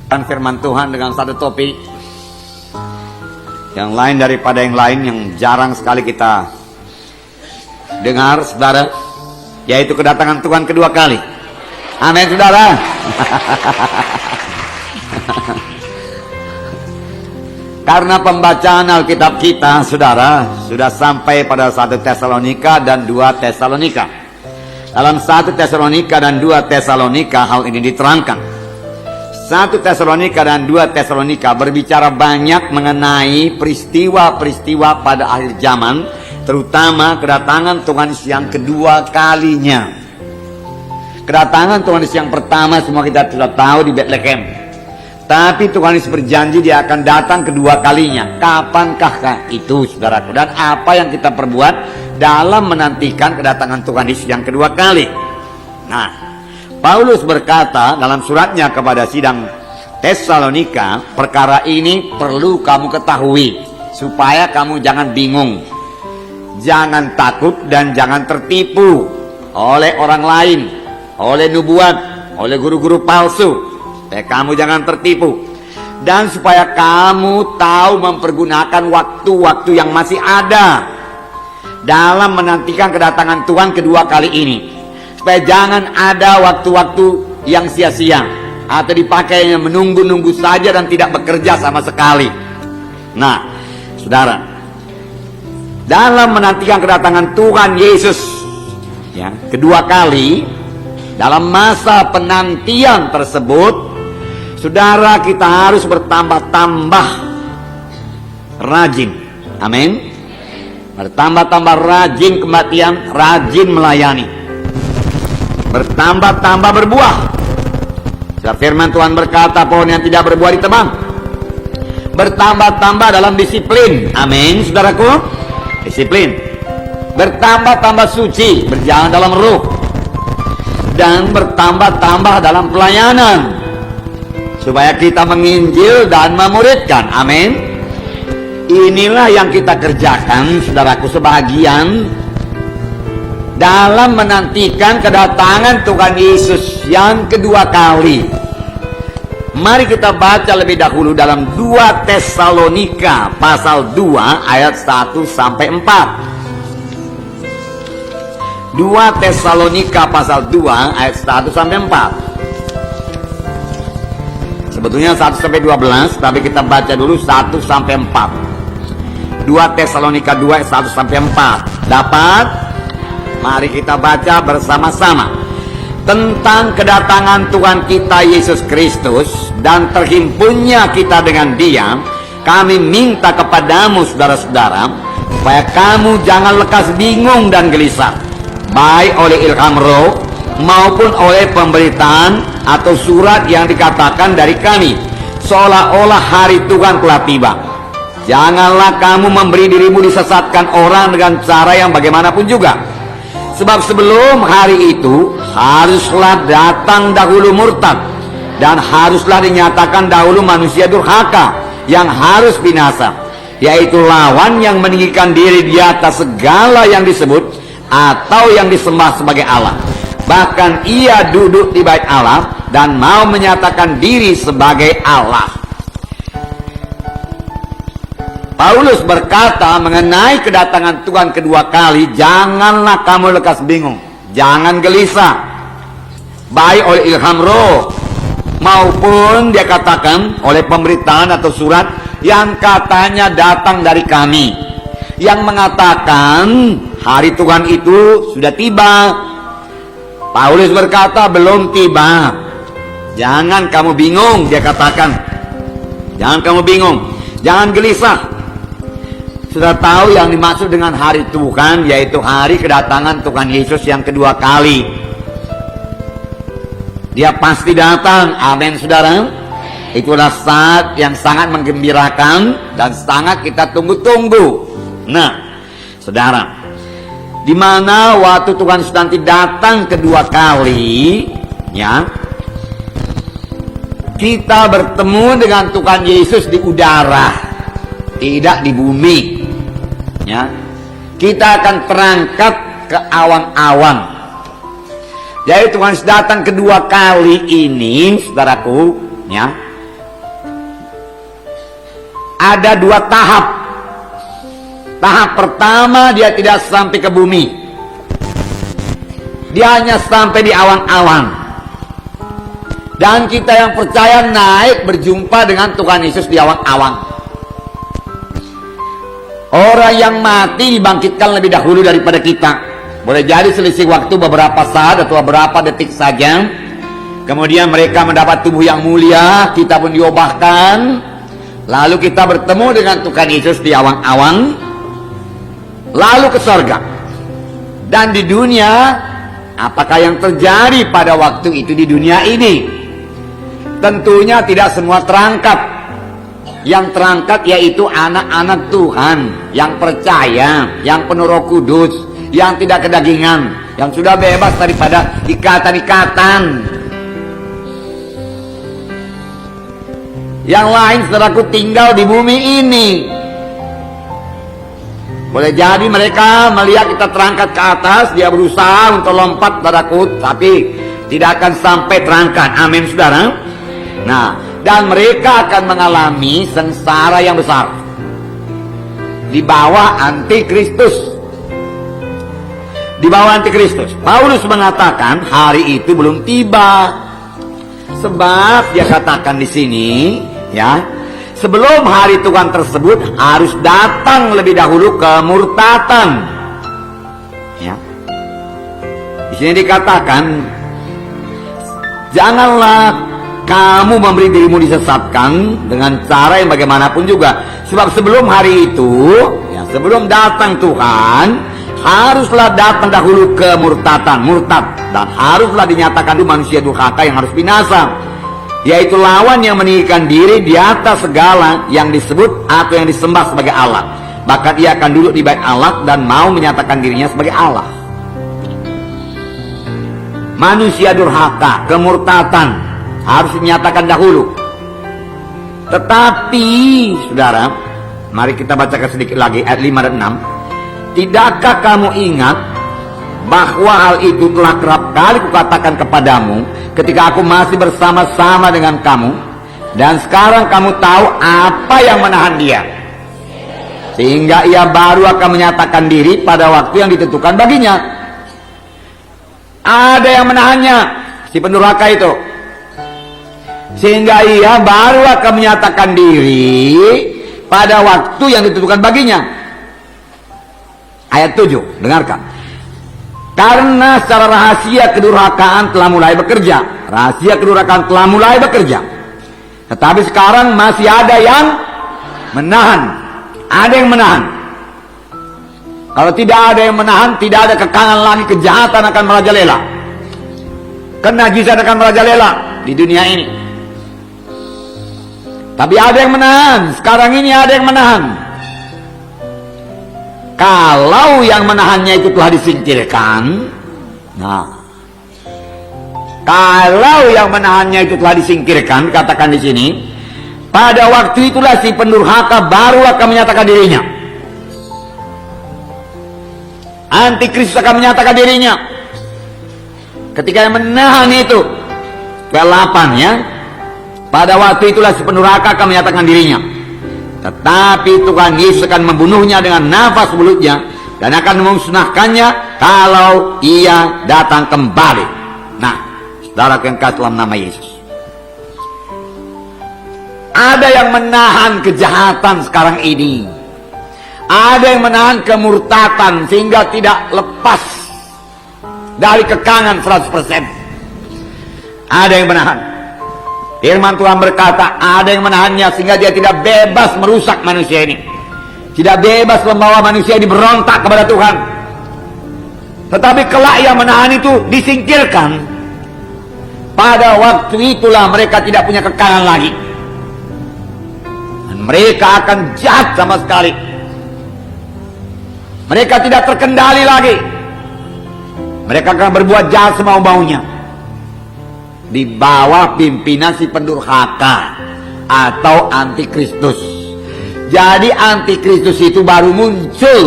Firman Tuhan dengan satu topik yang lain daripada yang lain, yang jarang sekali kita dengar, saudara, yaitu kedatangan Tuhan kedua kali. Amin, saudara. Karena pembacaan Alkitab kita, saudara, sudah sampai pada 1 Tesalonika dan 2 Tesalonika. Dalam 1 Tesalonika dan 2 Tesalonika hal ini diterangkan. 1 Tesalonika dan 2 Tesalonika berbicara banyak mengenai peristiwa-peristiwa pada akhir zaman, terutama kedatangan Tuhan Yesus yang kedua kalinya. Kedatangan Tuhan Yesus yang pertama semua kita sudah tahu di Bethlehem. Tapi Tuhan Yesus berjanji Dia akan datang kedua kalinya. Kapankah itu, saudaraku? Dan apa yang kita perbuat dalam menantikan kedatangan Tuhan Yesus yang kedua kali? Nah, Paulus berkata dalam suratnya kepada sidang Tesalonika, perkara ini perlu kamu ketahui, supaya kamu jangan bingung, jangan takut, dan jangan tertipu oleh orang lain, oleh nubuat, oleh guru-guru palsu. Kamu jangan tertipu. Dan supaya kamu tahu mempergunakan waktu-waktu yang masih ada dalam menantikan kedatangan Tuhan kedua kali ini. Supaya jangan ada waktu-waktu yang sia-sia atau dipakainya menunggu-nunggu saja dan tidak bekerja sama sekali. Nah, saudara, dalam menantikan kedatangan Tuhan Yesus ya, kedua kali, dalam masa penantian tersebut, saudara, kita harus bertambah-tambah rajin. Amin. Bertambah-tambah rajin kematian, rajin melayani, bertambah-tambah berbuah. Firman Tuhan berkata, pohon yang tidak berbuah ditebang. Bertambah-tambah dalam disiplin. Amin, saudaraku. Disiplin. Bertambah-tambah suci, berjalan dalam ruh. Dan bertambah-tambah dalam pelayanan, supaya kita menginjil dan memuridkan. Amin. Inilah yang kita kerjakan, saudaraku, sebagian dalam menantikan kedatangan Tuhan Yesus yang kedua kali. Mari kita baca lebih dahulu dalam 2 Tesalonika pasal 2 ayat 1 sampai 4. 2 Tesalonika pasal 2 ayat 1 sampai 4. Sebetulnya 1 sampai 12, tapi kita baca dulu 1 sampai 4. 2 Tesalonika 2 ayat 1 sampai 4. Dapat? Mari kita baca bersama-sama tentang kedatangan Tuhan kita Yesus Kristus dan terhimpunnya kita dengan Dia. Kami minta kepadamu, saudara-saudara, supaya kamu jangan lekas bingung dan gelisah, baik oleh ilham roh maupun oleh pemberitaan atau surat yang dikatakan dari kami, seolah-olah hari Tuhan telah tiba. Janganlah kamu memberi dirimu disesatkan orang dengan cara yang bagaimanapun juga. Sebab sebelum hari itu haruslah datang dahulu murtad, dan haruslah dinyatakan dahulu manusia durhaka yang harus binasa, yaitu lawan yang meninggikan diri di atas segala yang disebut atau yang disembah sebagai Allah. Bahkan ia duduk di bait Allah dan mau menyatakan diri sebagai Allah. Paulus berkata mengenai kedatangan Tuhan kedua kali, janganlah kamu lekas bingung, jangan gelisah, baik oleh ilham roh maupun dia katakan oleh pemberitaan atau surat yang katanya datang dari kami, yang mengatakan hari Tuhan itu sudah tiba. Paulus berkata belum tiba. Jangan kamu bingung, dia katakan. Jangan kamu bingung, jangan gelisah. Sudah tahu yang dimaksud dengan hari Tuhan, yaitu hari kedatangan Tuhan Yesus yang kedua kali. Dia pasti datang. Amin, saudara. Itulah saat yang sangat menggembirakan dan sangat kita tunggu-tunggu. Nah, saudara, di mana waktu Tuhan Yesus nanti datang kedua kali, ya, kita bertemu dengan Tuhan Yesus di udara, tidak di bumi. Ya, kita akan terangkat ke awan-awan. Jadi Tuhan Yesus datang kedua kali ini, saudaraku, ya, ada dua tahap. Tahap pertama dia tidak sampai ke bumi, dia hanya sampai di awan-awan. Dan kita yang percaya naik berjumpa dengan Tuhan Yesus di awan-awan. Orang yang mati dibangkitkan lebih dahulu daripada kita. Boleh jadi selisih waktu beberapa saat atau beberapa detik saja. Kemudian mereka mendapat tubuh yang mulia, kita pun diubahkan. Lalu kita bertemu dengan Tuhan Yesus di awan-awan, lalu ke surga. Dan di dunia, apakah yang terjadi pada waktu itu di dunia ini? Tentunya tidak semua terangkat. Yang terangkat yaitu anak-anak Tuhan yang percaya, yang penuh Roh Kudus, yang tidak kedagingan, yang sudah bebas daripada ikatan-ikatan. Yang lain, saudaraku, tinggal di bumi ini. Boleh jadi mereka melihat kita terangkat ke atas, dia berusaha untuk lompat, saudaraku, tapi tidak akan sampai terangkat. Amin, saudara. Nah, dan mereka akan mengalami sengsara yang besar di bawah antikristus. Di bawah antikristus. Paulus mengatakan hari itu belum tiba. Sebab dia katakan di sini, ya, sebelum hari Tuhan tersebut harus datang lebih dahulu kemurtatan. Ya. Di sini dikatakan, janganlah kamu memberi dirimu disesatkan dengan cara yang bagaimanapun juga. Sebab sebelum hari itu, ya, sebelum datang Tuhan, haruslah datang dahulu kemurtatan, murtad, dan haruslah dinyatakan itu manusia durhaka yang harus binasa, yaitu lawan yang meninggikan diri di atas segala yang disebut atau yang disembah sebagai Allah. Bahkan ia akan duduk di bait Allah dan mau menyatakan dirinya sebagai Allah. Manusia durhaka, kemurtatan harus dinyatakan dahulu. Tetapi, saudara, mari kita bacakan sedikit lagi ayat 5 dan 6. Tidakkah kamu ingat bahwa hal itu telah kerap kali kukatakan kepadamu ketika aku masih bersama-sama dengan kamu, dan sekarang kamu tahu apa yang menahan dia, sehingga ia baru akan menyatakan diri pada waktu yang ditentukan baginya. Ada yang menahannya, si pendurhaka itu, sehingga ia baru akan menyatakan diri pada waktu yang ditentukan baginya. Ayat 7, dengarkan. Karena secara rahasia kedurhakaan telah mulai bekerja. Rahasia kedurhakaan telah mulai bekerja. Tetapi sekarang masih ada yang menahan. Ada yang menahan. Kalau tidak ada yang menahan, tidak ada kekangan lagi, kejahatan akan merajalela. Kenajisan akan merajalela di dunia ini. Tapi ada yang menahan. Sekarang ini ada yang menahan. Kalau yang menahannya itu telah disingkirkan, nah, kalau yang menahannya itu telah disingkirkan, katakan di sini, pada waktu itulah si pendurhaka baru akan menyatakan dirinya. Antikristus akan menyatakan dirinya. Ketika yang menahan itu, ke-8 ya. Pada waktu itulah si pendurhaka akan menyatakan dirinya. Tetapi Tuhan Yesus akan membunuhnya dengan nafas mulutnya dan akan memusnahkannya kalau ia datang kembali. Nah, saudara yang kasih dalam nama Yesus, ada yang menahan kejahatan sekarang ini. Ada yang menahan kemurtatan sehingga tidak lepas dari kekangan 100%. Ada yang menahan. Firman Tuhan berkata, ada yang menahannya sehingga dia tidak bebas merusak manusia ini. Tidak bebas membawa manusia ini berontak kepada Tuhan. Tetapi kelak yang menahan itu disingkirkan. Pada waktu itulah mereka tidak punya kekangan lagi. Dan mereka akan jahat sama sekali. Mereka tidak terkendali lagi. Mereka akan berbuat jahat semau-maunya. Di bawah pimpinan si pendurhaka atau antikristus. Jadi antikristus itu baru muncul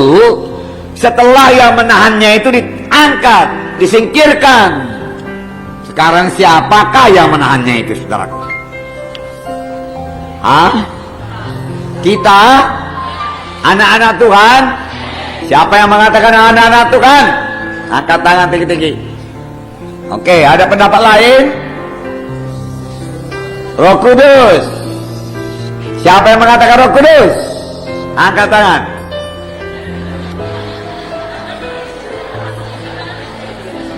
setelah yang menahannya itu diangkat, disingkirkan. Sekarang siapakah yang menahannya itu, saudaraku? Kita anak-anak Tuhan. Siapa yang mengatakan anak-anak Tuhan? Angkat tangan tinggi-tinggi. Oke, ada pendapat lain? Roh Kudus. Siapa yang mengatakan Roh Kudus? Angkat tangan.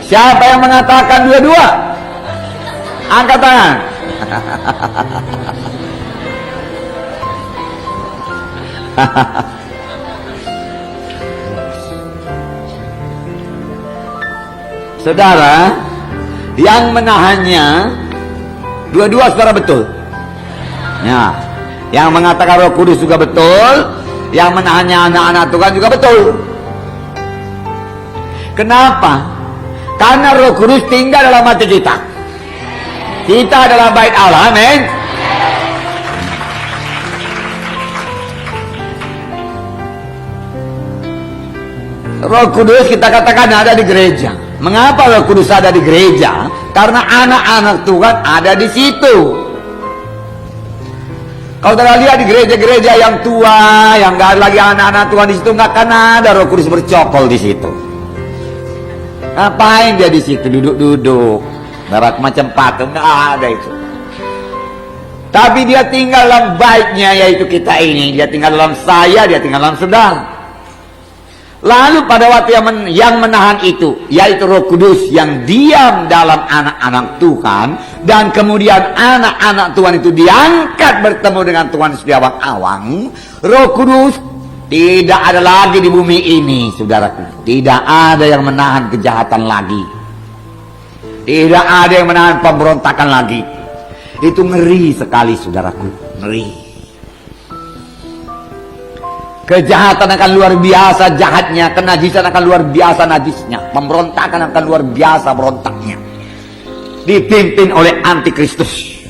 Siapa yang mengatakan dua-dua? Angkat tangan. Saudara, yang menahannya dua-dua saudara betul. Ya, yang mengatakan Roh Kudus juga betul, yang menahannya anak-anak Tuhan juga betul. Kenapa? Karena Roh Kudus tinggal dalam hati kita. Kita adalah bait Allah, amin. Roh Kudus kita katakan ada di gereja. Mengapa Roh Kudus ada di gereja? Karena anak-anak Tuhan ada di situ. Kalau kita lihat di gereja-gereja yang tua, yang nggak ada lagi anak-anak Tuhan di situ, nggak akan ada Roh Kudus bercokol di situ. Ngapain dia di situ duduk-duduk, berak macam patung? Nggak ada itu. Tapi dia tinggal dalam baitnya, yaitu kita ini. Dia tinggal dalam saya, dia tinggal dalam saudara. Lalu pada waktu yang menahan itu, yaitu Roh Kudus yang diam dalam anak-anak Tuhan, dan kemudian anak-anak Tuhan itu diangkat bertemu dengan Tuhan di awang-awang, Roh Kudus tidak ada lagi di bumi ini, saudaraku. Tidak ada yang menahan kejahatan lagi. Tidak ada yang menahan pemberontakan lagi. Itu ngeri sekali, saudaraku. Ngeri. Kejahatan akan luar biasa jahatnya, kenajisan akan luar biasa najisnya, pemberontakan akan luar biasa berontaknya, dipimpin oleh antikristus.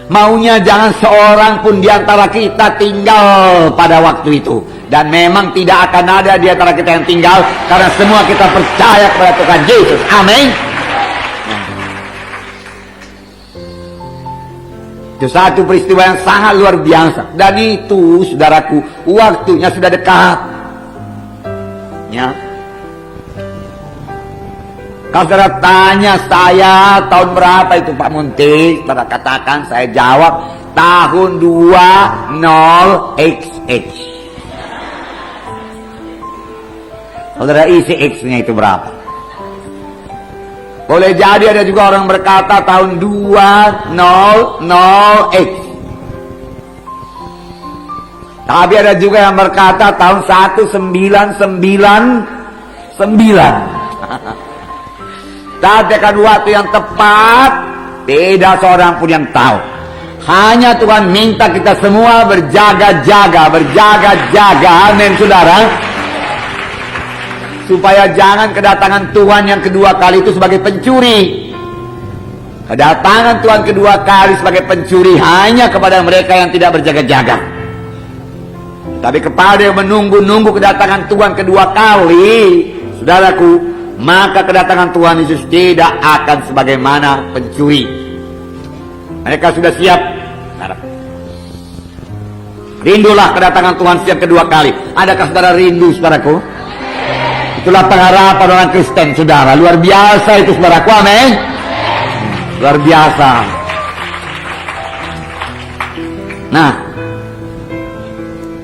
Maunya jangan seorang pun di antara kita tinggal pada waktu itu, dan memang tidak akan ada di antara kita yang tinggal, karena semua kita percaya kepada Tuhan Yesus, amin. Itu satu peristiwa yang sangat luar biasa. Dan itu, saudaraku, waktunya sudah dekat. Ya. Kalau saudara tanya saya tahun berapa itu Pak Munti, saudara katakan, saya jawab tahun 20XX. Saudara isi X-nya itu berapa? Boleh jadi ada juga orang berkata tahun 200X. Tapi ada juga yang berkata tahun 1999. Tapi akan waktu yang tepat, tidak seorang pun yang tahu. Hanya Tuhan minta kita semua berjaga-jaga, amin saudara. Supaya jangan kedatangan Tuhan yang kedua kali itu sebagai pencuri. Kedatangan Tuhan kedua kali sebagai pencuri hanya kepada mereka yang tidak berjaga-jaga. Tapi kepada yang menunggu-nunggu kedatangan Tuhan kedua kali, saudaraku, maka kedatangan Tuhan Yesus tidak akan sebagaimana pencuri. Mereka sudah siap. Rindulah kedatangan Tuhan yang kedua kali. Adakah saudara rindu, saudaraku? Itulah pengharapan orang Kristen, saudara. Luar biasa itu, saudaraku, amin. Luar biasa. Nah,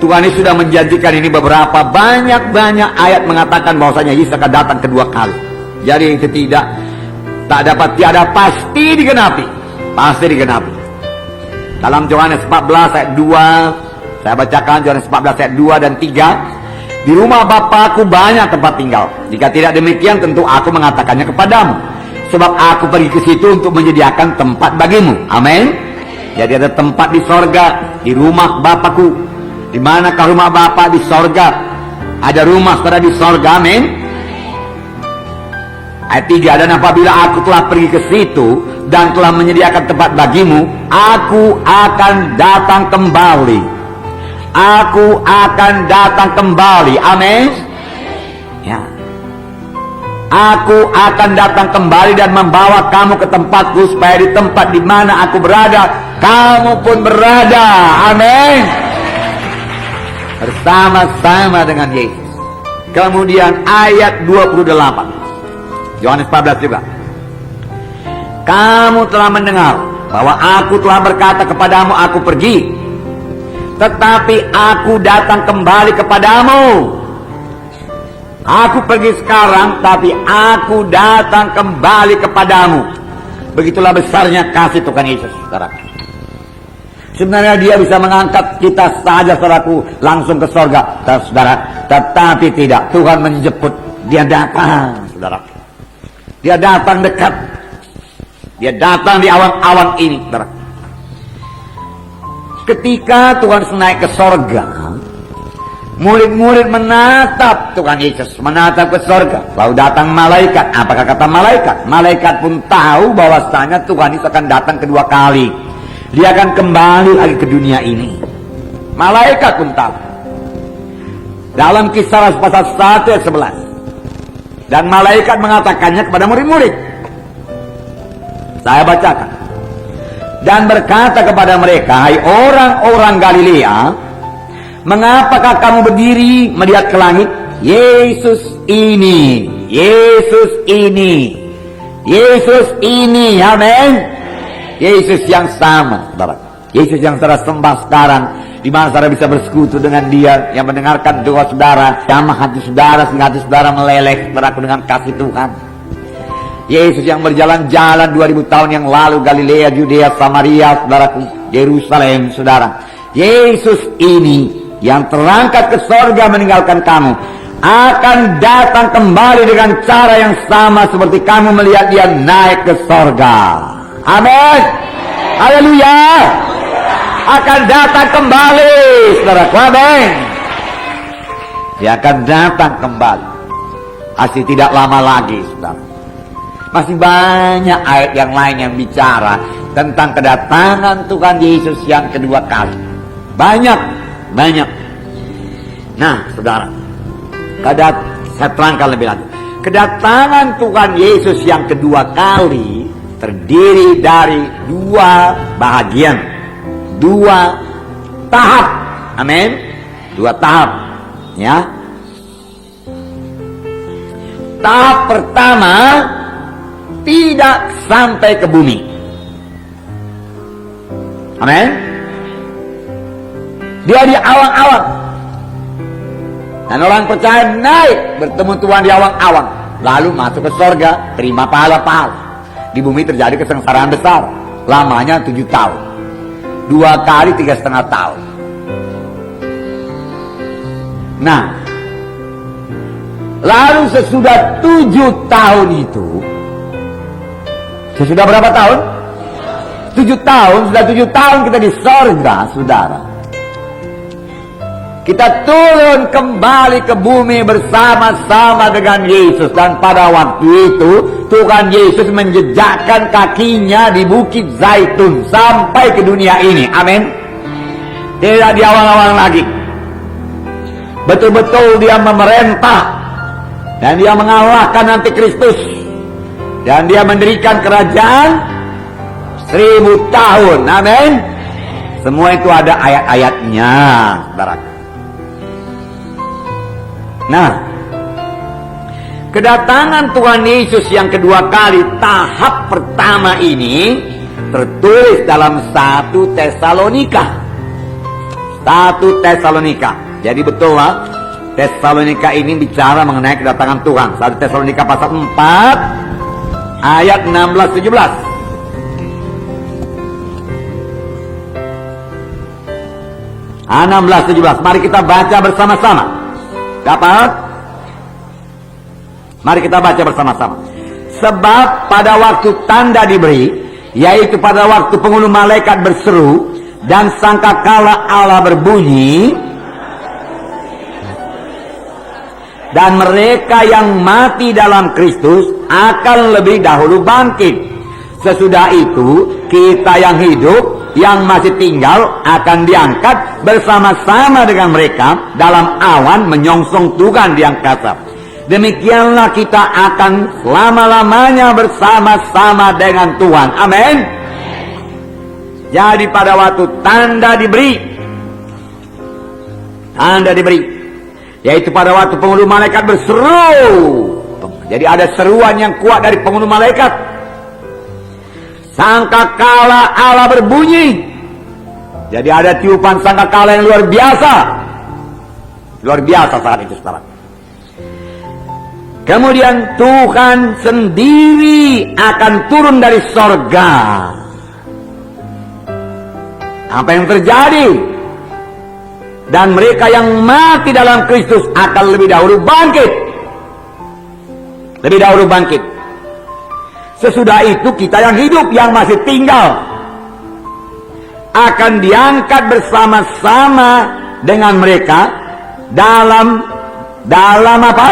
Tuhan ini sudah menjanjikan ini beberapa banyak ayat mengatakan bahwasanya Yesus akan datang kedua kali. Jadi itu tak dapat tiada pasti digenapi. Pasti digenapi. Dalam Yohanes 14 ayat 2, saya bacakan Yohanes 14 ayat 2 dan 3. Di rumah Bapakku banyak tempat tinggal. Jika tidak demikian, tentu aku mengatakannya kepadamu. Sebab aku pergi ke situ untuk menyediakan tempat bagimu. Amin. Jadi ada tempat di sorga, di rumah Bapakku. Di manakah rumah Bapa? Di sorga. Ada rumah saudara di sorga, amin. Ayat 3, dan apabila aku telah pergi ke situ dan telah menyediakan tempat bagimu, aku akan datang kembali. Aku akan datang kembali, amin. Ya. Aku akan datang kembali dan membawa kamu ke tempatku, supaya di tempat di mana aku berada, kamu pun berada, amin, bersama-sama dengan Yesus. Kemudian ayat 28 Yohanes 14 juga, kamu telah mendengar bahwa aku telah berkata kepadamu, aku pergi, tetapi aku datang kembali kepadamu. Aku pergi sekarang, tapi aku datang kembali kepadamu. Begitulah besarnya kasih Tuhan Yesus, saudara. Sebenarnya dia bisa mengangkat kita saja, saudaraku, langsung ke sorga, saudara. Tetapi tidak, Tuhan menjemput. Dia datang, saudara. Dia datang dekat. Dia datang di awan-awan ini, saudara. Ketika Tuhan naik ke sorga, murid-murid menatap Tuhan Yesus, menatap ke sorga. Lalu datang malaikat. Apakah kata malaikat? Malaikat pun tahu bahwasanya Tuhan Yesus akan datang kedua kali. Dia akan kembali lagi ke dunia ini. Malaikat pun tahu. Dalam Kisah pasal 1 ayat 11. Dan malaikat mengatakannya kepada murid-murid. Saya bacakan. Dan berkata kepada mereka, hai orang-orang Galilea, mengapakah kamu berdiri melihat ke langit? Yesus ini, Yesus ini, Yesus ini, amin. Yesus yang sama, saudara. Yesus yang saudara sembah sekarang, di mana saudara bisa bersekutu dengan Dia, yang mendengarkan doa saudara, jamah hati saudara sehingga hati saudara meleleh, saudaraku, dengan kasih Tuhan. Yesus yang berjalan-jalan 2000 tahun yang lalu, Galilea, Judea, Samaria, saudaraku, Yerusalem, saudara. Yesus ini yang terangkat ke sorga meninggalkan kamu, akan datang kembali dengan cara yang sama seperti kamu melihat Dia naik ke sorga. Amin. Haleluya. Akan datang kembali, saudaraku, amin. Dia akan datang kembali. Masih tidak lama lagi, saudara. Masih banyak ayat yang lain yang bicara tentang kedatangan Tuhan Yesus yang kedua kali. Banyak. Nah, saudara, saya terangkan lebih lanjut. Kedatangan Tuhan Yesus yang kedua kali terdiri dari dua bahagian, dua tahap, amin, dua tahap, ya. Tahap pertama, tidak sampai ke bumi, amin. Dia di awang-awang, dan orang percaya naik bertemu Tuhan di awang-awang, lalu masuk ke sorga, terima pahala-pahala. Di bumi terjadi kesengsaraan besar, lamanya 7 tahun, 2 kali 3,5 tahun. Nah, lalu sesudah 7 tahun itu, sesudah berapa tahun? 7 tahun, sudah 7 tahun kita di sorga, saudara. Kita turun kembali ke bumi bersama-sama dengan Yesus. Dan pada waktu itu Tuhan Yesus menjejakkan kakinya di Bukit Zaitun sampai ke dunia ini, amin. Tidak di awang-awang lagi. Betul-betul Dia memerintah, dan Dia mengalahkan antikristus, dan Dia mendirikan kerajaan 1000 tahun, amin. Semua itu ada ayat-ayatnya, saudara. Nah, kedatangan Tuhan Yesus yang kedua kali, tahap pertama ini tertulis dalam 1 Tesalonika. 1 Tesalonika. Jadi betul lah, Tesalonika ini bicara mengenai kedatangan Tuhan. 1 Tesalonika pasal 4 ayat 16-17. Ah, 16-17. Mari kita baca bersama-sama. Dapat? Mari kita baca bersama-sama. Sebab pada waktu tanda diberi, yaitu pada waktu penghulu malaikat berseru dan sangkakala Allah berbunyi, dan mereka yang mati dalam Kristus akan lebih dahulu bangkit. Sesudah itu kita yang hidup, yang masih tinggal, akan diangkat bersama-sama dengan mereka dalam awan menyongsong Tuhan di angkasa. Demikianlah kita akan selama-lamanya bersama-sama dengan Tuhan. Amin. Jadi pada waktu tanda diberi, yaitu pada waktu penghulu malaikat berseru. Jadi ada seruan yang kuat dari penghulu malaikat. Sangkakala Allah berbunyi. Jadi ada tiupan sangkakala yang luar biasa. Luar biasa saat itu, saudara. Kemudian Tuhan sendiri akan turun dari sorga. Apa yang terjadi? Dan mereka yang mati dalam Kristus akan lebih dahulu bangkit. Lebih dahulu bangkit. Sesudah itu kita yang hidup, yang masih tinggal, akan diangkat bersama-sama dengan mereka dalam apa?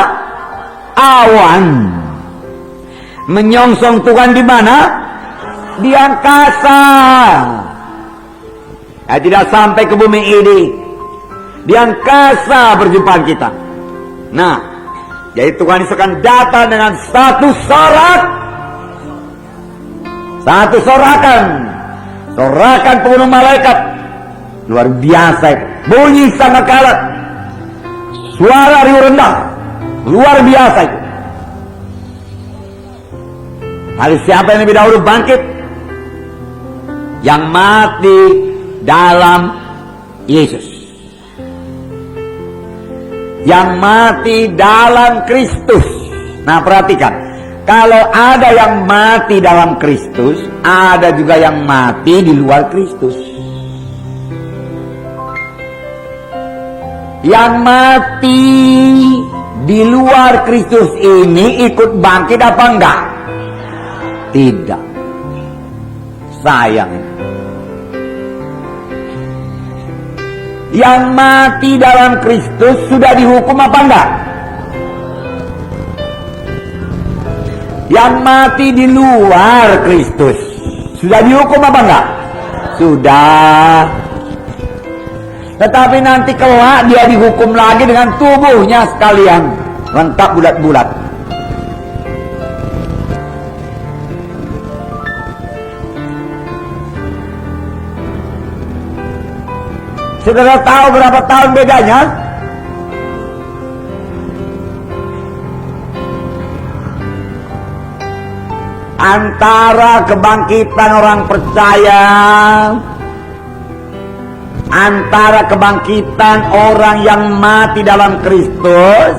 Awan. Menyongsong Tuhan di mana? Di angkasa. Tidak sampai ke bumi ini. Di angkasa perjumpaan kita. Nah, jadi Tuhan Yesus akan datang dengan satu sorak. Satu sorakan. Sorakan penghulu malaikat. Luar biasa itu. Bunyi sangkakala. Suara riuh rendah. Luar biasa itu. Lalu siapa yang lebih dahulu bangkit? Yang mati dalam Yesus. Yang mati dalam Kristus. Nah, perhatikan. Kalau ada yang mati dalam Kristus, ada juga yang mati di luar Kristus. Yang mati di luar Kristus ini ikut bangkit apa enggak? Tidak. Sayang. Yang mati dalam Kristus sudah dihukum apa enggak? Yang mati di luar Kristus sudah dihukum apa enggak? Sudah. Tetapi nanti kelak dia dihukum lagi dengan tubuhnya sekalian, lengkap bulat-bulat. Saudara tahu berapa tahun bedanya? Antara kebangkitan orang percaya, antara kebangkitan orang yang mati dalam Kristus,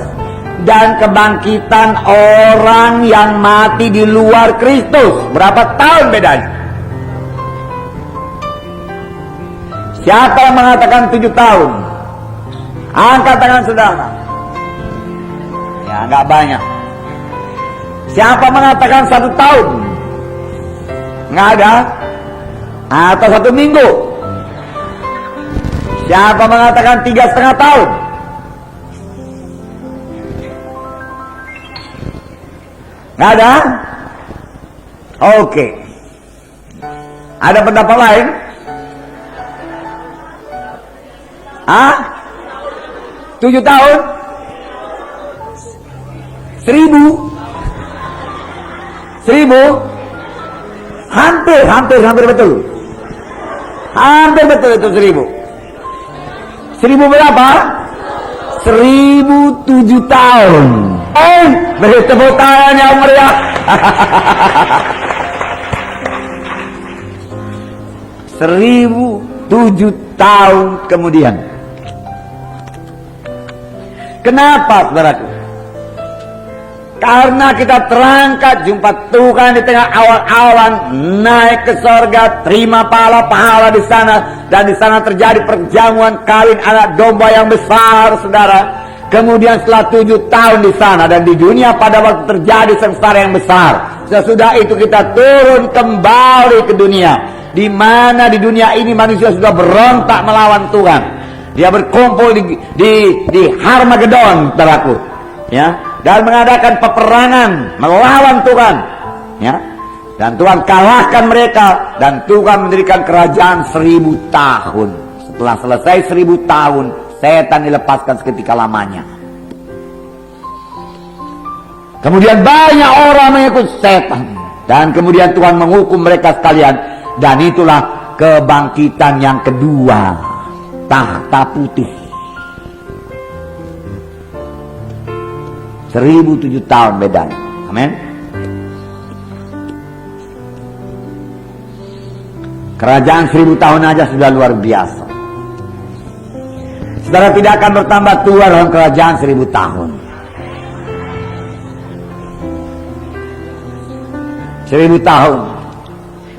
dan kebangkitan orang yang mati di luar Kristus. Berapa tahun bedanya? Siapa yang mengatakan 7 tahun? Angkat tangan saudara. Ya, enggak banyak. Siapa mengatakan 1 tahun? Nggak ada. Atau 1 minggu? Siapa mengatakan 3,5 tahun? Nggak ada? Oke. Ada pendapat lain? 7 tahun? 1.000? 1.000? Hampir betul. Hampir betul itu 1.000. 1.000 berapa? 1.007 tahun. Beri tepuk tangan yang meriah. 1.007 tahun kemudian. Kenapa, saudaraku? Karena kita terangkat jumpa Tuhan di tengah awan-awan, naik ke sorga, terima pahala di sana, dan di sana terjadi perjamuan kawin anak domba yang besar, saudara. Kemudian setelah 7 tahun di sana, dan di dunia pada waktu terjadi sengsara yang besar. Sesudah itu kita turun kembali ke dunia, di mana di dunia ini manusia sudah berontak melawan Tuhan. Dia berkumpul di Harmagedon, saudaraku, ya, dan mengadakan peperangan melawan Tuhan, ya, dan Tuhan kalahkan mereka, dan Tuhan mendirikan kerajaan 1.000 tahun. Setelah selesai 1.000 tahun, setan dilepaskan seketika lamanya. Kemudian banyak orang mengikut setan, dan kemudian Tuhan menghukum mereka sekalian, dan itulah kebangkitan yang kedua, tahta putih. 1007 tahun bedanya. Amin. Kerajaan 1000 tahun aja sudah luar biasa. Saudara tidak akan bertambah tua dalam kerajaan 1000 tahun. 1000 tahun.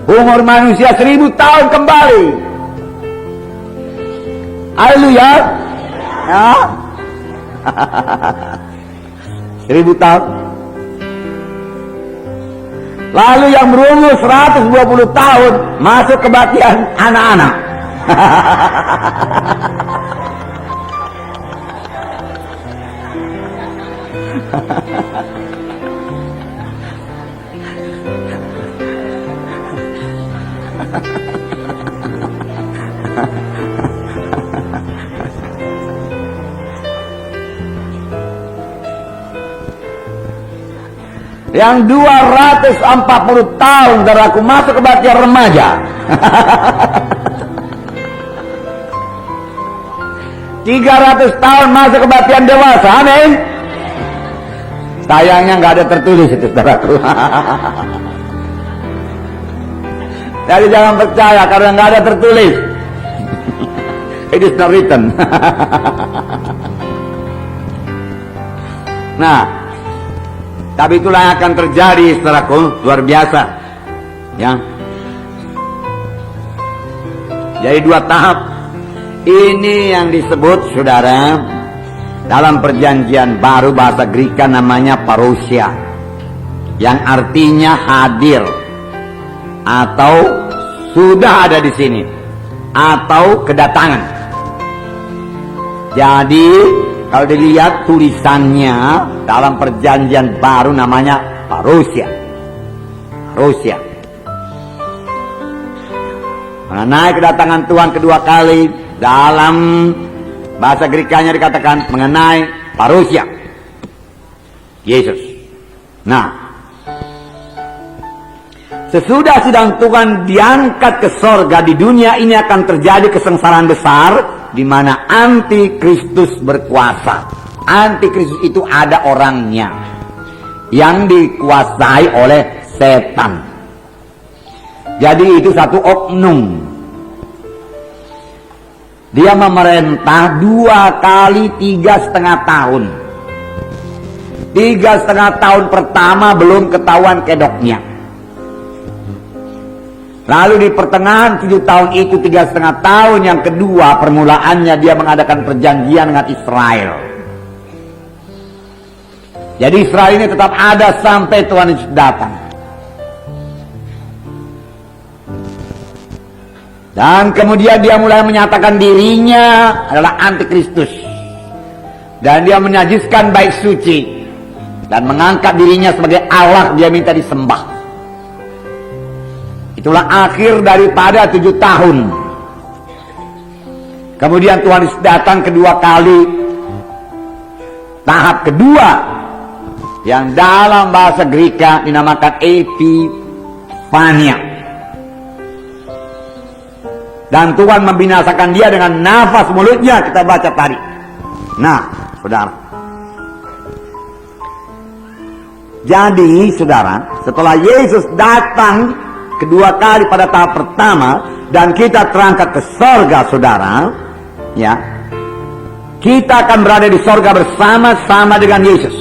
Umur manusia 1000 tahun kembali. Haleluya. Ya. 1000 tahun. Lalu yang berumur 120 tahun masuk kebaktian anak-anak. Yang 240 tahun saudaraku masuk kebaktian remaja. 300 tahun masuk kebaktian dewasa. Amin. Sayangnya nggak ada tertulis itu saudaraku. Jadi jangan percaya karena nggak ada tertulis. It is not written. Nah, tapi itulah yang akan terjadi saudaraku, luar biasa. Ya. Jadi 2 tahap. Ini yang disebut saudara dalam perjanjian baru bahasa Greka namanya parousia, yang artinya hadir atau sudah ada di sini atau kedatangan. Jadi kalau dilihat tulisannya dalam perjanjian baru namanya parousia. Parousia. Mengenai kedatangan Tuhan kedua kali dalam bahasa Grekanya dikatakan mengenai parousia Yesus. Nah, sesudah sidang Tuhan diangkat ke sorga, di dunia ini akan terjadi kesengsaraan besar di mana antikristus berkuasa. Antikristus itu ada orangnya yang dikuasai oleh setan. Jadi itu satu oknum. Dia memerintah 2 kali 3,5 tahun. 3,5 tahun pertama belum ketahuan kedoknya. Lalu di pertengahan 7 tahun itu 3,5 tahun yang kedua permulaannya dia mengadakan perjanjian dengan Israel. Jadi Israel ini tetap ada sampai Tuhan Yesus datang. Dan kemudian dia mulai menyatakan dirinya adalah antikristus. Dan dia menajiskan bait suci. Dan mengangkat dirinya sebagai Allah, dia minta disembah. Itulah akhir daripada 7 tahun. Kemudian Tuhan Yesus datang kedua kali. Tahap kedua. Yang dalam bahasa Greka dinamakan Epifania. Dan Tuhan membinasakan dia dengan nafas mulutnya, kita baca tadi. Nah, saudara. Jadi, saudara, setelah Yesus datang kedua kali pada tahap pertama dan kita terangkat ke sorga, saudara, ya, kita akan berada di sorga bersama-sama dengan Yesus.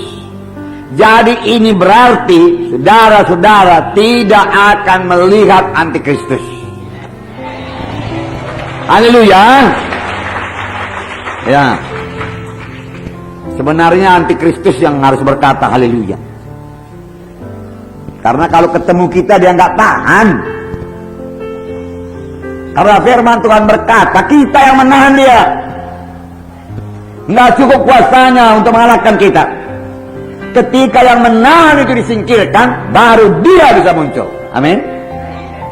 Jadi ini berarti saudara-saudara tidak akan melihat antikristus. Haleluya. Ya. Sebenarnya antikristus yang harus berkata haleluya. Karena kalau ketemu kita dia nggak tahan. Karena firman Tuhan berkata kita yang menahan dia. Nggak cukup kuasanya untuk mengalahkan kita. Ketika yang menahan itu disingkirkan, baru dia bisa muncul. Amin.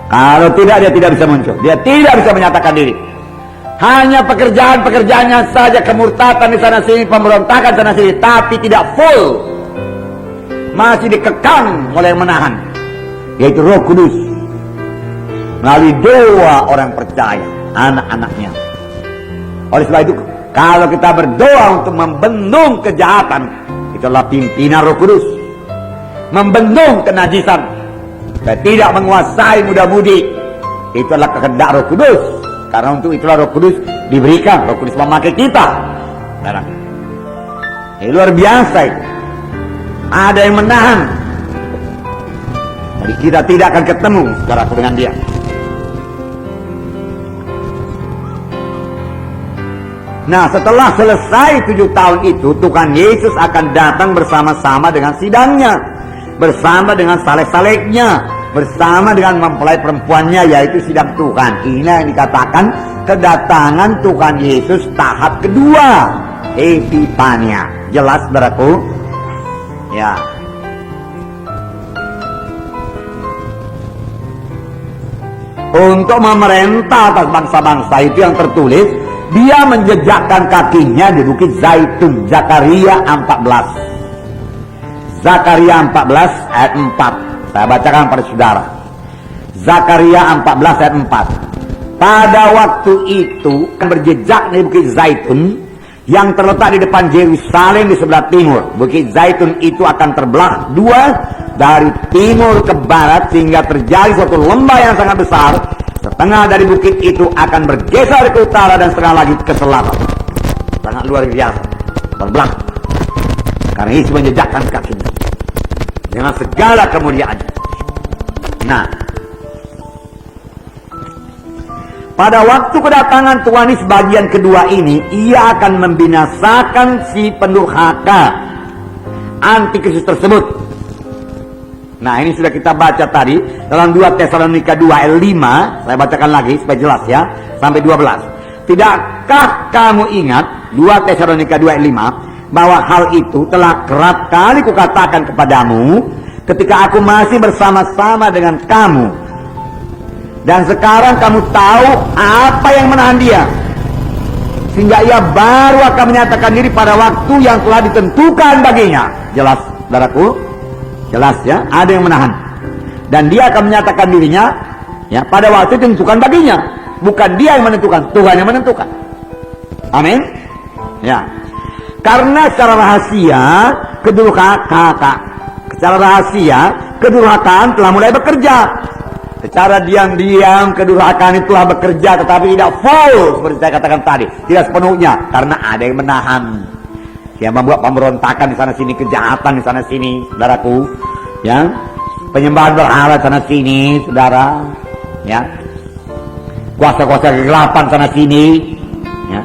Kalau tidak, dia tidak bisa muncul. Dia tidak bisa menyatakan diri. Hanya pekerjaan-pekerjaannya saja, kemurtatan di sana sini, pemberontakan sana sini, tapi tidak full. Masih dikekang oleh yang menahan, yaitu Roh Kudus. melalui doa orang percaya, anak-anaknya. Oleh sebab itu, kalau kita berdoa untuk membendung kejahatan, itu adalah pimpinan Roh Kudus. Membendung kenajisan, dan tidak menguasai muda-mudi, itu adalah kehendak Roh Kudus. Karena untuk itulah Roh Kudus diberikan. Roh Kudus memakai kita. Ini luar biasa itu. Ada yang menahan. Jadi kita tidak akan ketemu saudaraku dengan dia. Nah, setelah selesai 7 tahun itu, Tuhan Yesus akan datang bersama-sama dengan sidangnya, bersama dengan saleh-salehnya, bersama dengan mempelai perempuannya, yaitu sidang Tuhan. Inilah yang dikatakan kedatangan Tuhan Yesus tahap kedua, Epifania. Jelas, saudaraku? Ya. Untuk memerintah atas bangsa-bangsa itu yang tertulis, dia menjejakkan kakinya di Bukit Zaitun. Zakaria 14. Zakaria 14 ayat 4. Saya bacakan pada saudara. Zakaria 14 ayat 4. Pada waktu itu berjejak di Bukit Zaitun yang terletak di depan Yerusalem di sebelah timur. Bukit Zaitun itu akan terbelah dua dari timur ke barat sehingga terjadi suatu lembah yang sangat besar. Setengah dari bukit itu akan bergeser ke utara dan setengah lagi ke selatan. Sangat luar biasa. Terbelah. Karena Yesus menjejakkan kakinya dengan segala kemuliaannya. Nah, pada waktu kedatangan Tuhan Yesus bagian kedua ini, ia akan membinasakan si pendurhaka antikristus tersebut. Nah, ini sudah kita baca tadi dalam 2 Tesalonika 2 ayat 5. Saya bacakan lagi supaya jelas ya, sampai 12. Tidakkah kamu ingat 2 Tesalonika 2 ayat 5 bahwa hal itu telah kerap kali kukatakan kepadamu ketika aku masih bersama-sama dengan kamu, dan sekarang kamu tahu apa yang menahan dia, sehingga ia baru akan menyatakan diri pada waktu yang telah ditentukan baginya. Jelas, saudaraku? Jelas ya, ada yang menahan. Dan dia akan menyatakan dirinya ya pada waktu ditentukan baginya. Bukan dia yang menentukan, Tuhan yang menentukan. Amin. Ya. Karena secara rahasia kedurhakaan telah mulai bekerja. Secara diam-diam kedurhakaan itu telah bekerja, tetapi tidak full seperti saya katakan tadi, tidak sepenuhnya, karena ada yang menahan. Yang membuat pemberontakan di sana sini, kejahatan di sana sini, saudaraku, ya, penyembahan berhala di sana sini, saudara, ya, kuasa-kuasa kegelapan sana sini, ya,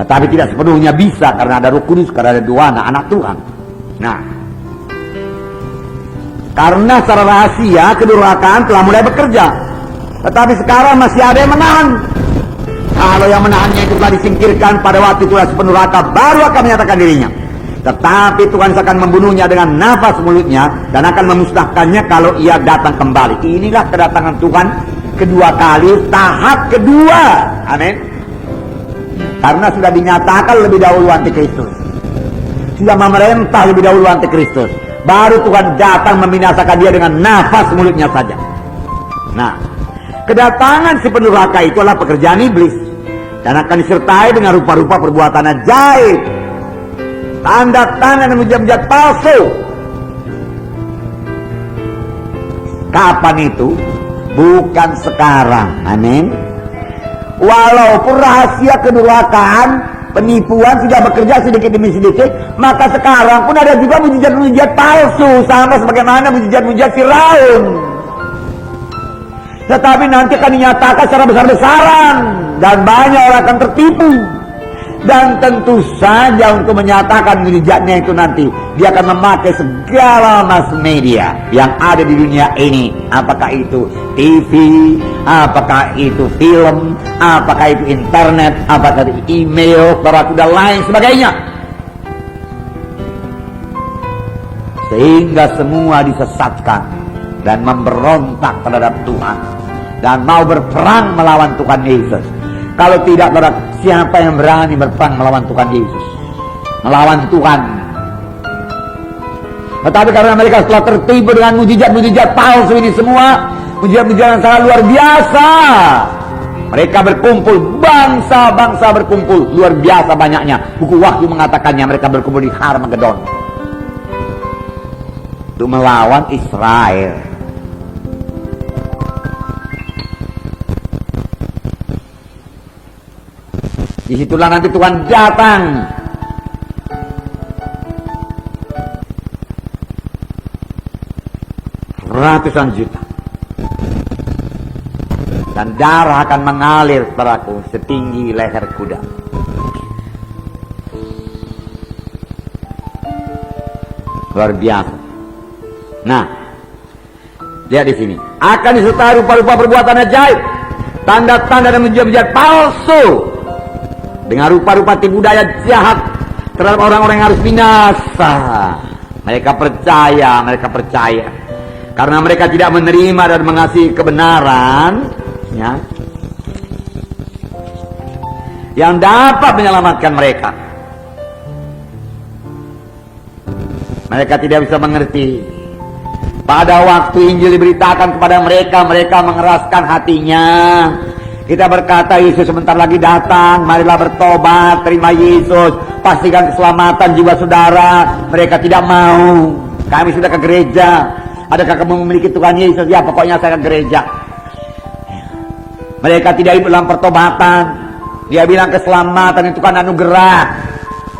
tetapi tidak sepenuhnya bisa karena ada Roh Kudus, karena ada dua anak Tuhan. Nah, karena secara rahasia kedurhakaan telah mulai bekerja, tetapi sekarang masih ada yang menahan. Kalau yang menahannya itu telah disingkirkan pada waktu itulah si pendurhaka baru akan menyatakan dirinya. Tetapi Tuhan akan membunuhnya dengan nafas mulutnya dan akan memusnahkannya kalau ia datang kembali. Inilah kedatangan Tuhan kedua kali, tahap kedua. Amin. Karena sudah dinyatakan lebih dahulu antikristus, sudah memerintah lebih dahulu antikristus, baru Tuhan datang membinasakan dia dengan nafas mulutnya saja. Nah, kedatangan si pendurhaka itu adalah pekerjaan iblis dan akan disertai dengan rupa-rupa perbuatan ajaib, tanda-tanda dan mujizat palsu. Kapan itu? Bukan sekarang. Amin. Walaupun rahasia kedurhakaan, penipuan sudah bekerja sedikit demi sedikit, maka sekarang pun ada juga mujizat-mujizat palsu, sama sebagaimana mujizat-mujizat Firaun. Tetapi nanti akan dinyatakan secara besar-besaran dan banyak orang akan tertipu. Dan tentu saja untuk menyatakan mujizatnya itu nanti dia akan memakai segala mass media yang ada di dunia ini. Apakah itu TV, apakah itu film, apakah itu internet, apakah itu email, dan lain sebagainya. Sehingga semua disesatkan dan memberontak terhadap Tuhan dan mau berperang melawan Tuhan Yesus. Kalau tidak, siapa yang berani berperang melawan Tuhan Yesus, melawan Tuhan? Tetapi karena mereka setelah tertipu dengan mujizat-mujizat palsu ini semua, mujizat-mujizat yang sangat luar biasa. Mereka berkumpul, bangsa-bangsa berkumpul, luar biasa banyaknya. Buku Wahyu mengatakannya mereka berkumpul di Harmagedon untuk melawan Israel. Disitulah nanti Tuhan datang. Ratusan juta. Dan darah akan mengalir padaku setinggi leher kuda. Luar biasa. Nah, lihat di sini. Akan disertai rupa-rupa perbuatan ajaib, tanda-tanda dan mujizat palsu, dengan rupa-rupa tipu daya jahat terhadap orang-orang yang harus binasa. Mereka percaya. Karena mereka tidak menerima dan mengasihi kebenaran, ya, yang dapat menyelamatkan mereka. Mereka tidak bisa mengerti. Pada waktu Injil diberitakan kepada mereka, mereka mengeraskan hatinya. Kita berkata, Yesus sebentar lagi datang, marilah bertobat, terima Yesus, pastikan keselamatan jiwa saudara. Mereka tidak mau. Kami sudah ke gereja. Adakah kamu memiliki Tuhan Yesus? Ya, pokoknya saya ke gereja. Mereka tidak hidup dalam pertobatan. Dia bilang keselamatan itu kan anugerah.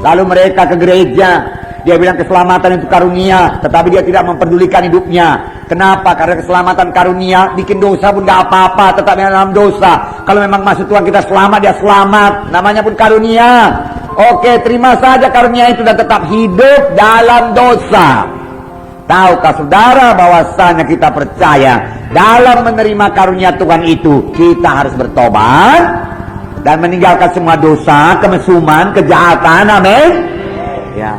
Lalu mereka ke gereja. Dia bilang keselamatan itu karunia, tetapi dia tidak memperdulikan hidupnya. Kenapa? Karena keselamatan karunia, bikin dosa pun gak apa-apa, tetap dalam dosa. Kalau memang maksud Tuhan kita selamat, dia selamat. Namanya pun karunia. Oke, terima saja karunia itu dan tetap hidup dalam dosa. Tahukah saudara bahwasanya kita percaya dalam menerima karunia Tuhan itu kita harus bertobat dan meninggalkan semua dosa, kemesuman, kejahatan, amin. Ya.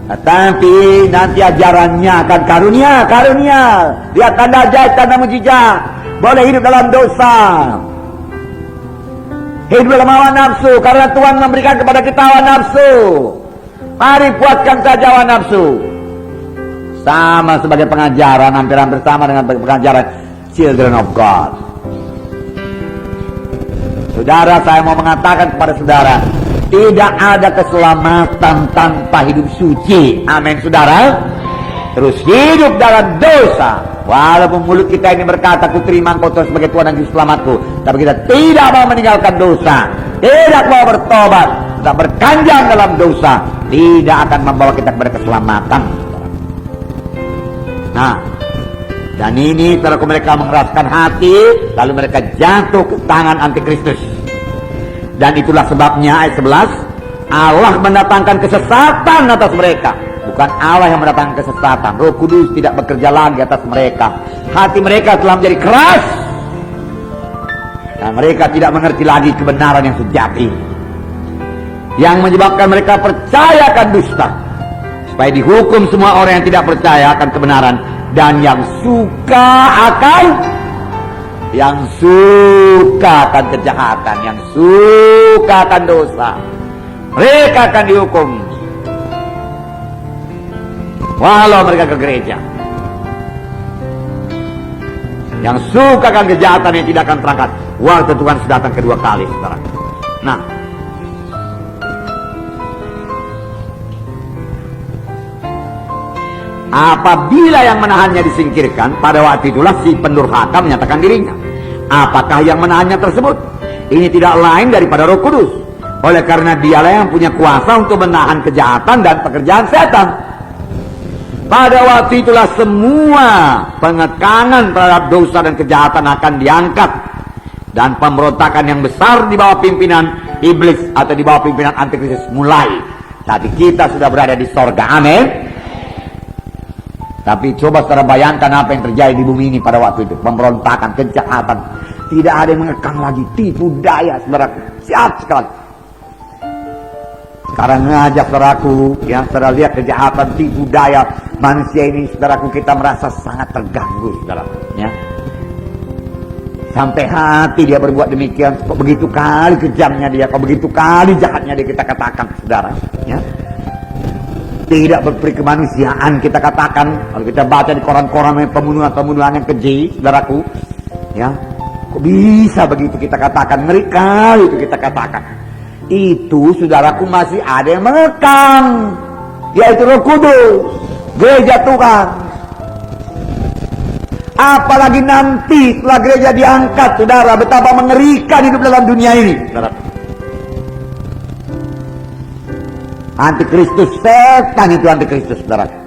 Tapi nanti ajarannya akan karunia. Dia tanda ajaib, tanda mujizat. Boleh hidup dalam dosa, hidup dalam hawa nafsu, karena Tuhan memberikan kepada kita hawa nafsu. Mari puaskan saja hawa nafsu. Sama sebagai pengajaran, hampir-hampir sama dengan pengajaran Children of God. Saudara, saya mau mengatakan kepada saudara, tidak ada keselamatan tanpa hidup suci. Amin, saudara. Terus hidup dalam dosa. Walaupun mulut kita ini berkata, ku terima Engkau Tuhan sebagai Tuhan dan Juru Selamatku, tapi kita tidak mau meninggalkan dosa, tidak mau bertobat, tidak berkanjang dalam dosa, tidak akan membawa kita kepada keselamatan. Nah, dan ini setelah mereka mengeraskan hati, lalu mereka jatuh ke tangan antikristus. Dan itulah sebabnya ayat 11, Allah mendatangkan kesesatan atas mereka. Bukan Allah yang mendatangkan kesesatan. Roh Kudus tidak bekerja lagi atas mereka. Hati mereka telah menjadi keras, dan mereka tidak mengerti lagi kebenaran yang sejati, yang menyebabkan mereka percaya akan dusta, supaya dihukum semua orang yang tidak percaya akan kebenaran dan yang suka akan kejahatan, yang suka akan dosa. Mereka akan dihukum walau mereka ke gereja. Yang suka akan kejahatan yang tidak akan terangkat waktu Tuhan sudah datang kedua kali, saudara. Nah, apabila yang menahannya disingkirkan, pada waktu itulah si pendurhaka menyatakan dirinya. Apakah yang menahannya tersebut? Ini tidak lain daripada Roh Kudus. Oleh karena dialah yang punya kuasa untuk menahan kejahatan dan pekerjaan setan. Pada waktu itulah semua pengekangan terhadap dosa dan kejahatan akan diangkat, dan pemberontakan yang besar di bawah pimpinan iblis atau di bawah pimpinan antikristus mulai. Tapi kita sudah berada di sorga, amin. Tapi coba saudara bayangkan apa yang terjadi di bumi ini pada waktu itu. Pemberontakan, kejahatan. Tidak ada yang mengekang lagi. Tipu daya, saudara. Siap sekali. Sekarang ngajak saudaraku, yang saudara lihat kejahatan, tipu daya manusia ini, saudaraku, kita merasa sangat terganggu, saudara. Ya. Sampai hati dia berbuat demikian. Kok begitu kali kejamnya dia, kok begitu kali jahatnya dia, kita katakan, saudara. Ya. Tidak berperi kemanusiaan, kita katakan. Kalau kita baca di koran-koran pembunuhan yang keji, saudaraku, Ya, kok bisa begitu kita katakan? Ngeri kali itu kita katakan. Itu saudaraku masih ada yang mengekang, yaitu Roh Kudus, gereja Tuhan. Apalagi nanti setelah gereja diangkat, saudara, betapa mengerikan hidup dalam dunia ini, saudara. Antikristus, setan itu antikristus, saudara.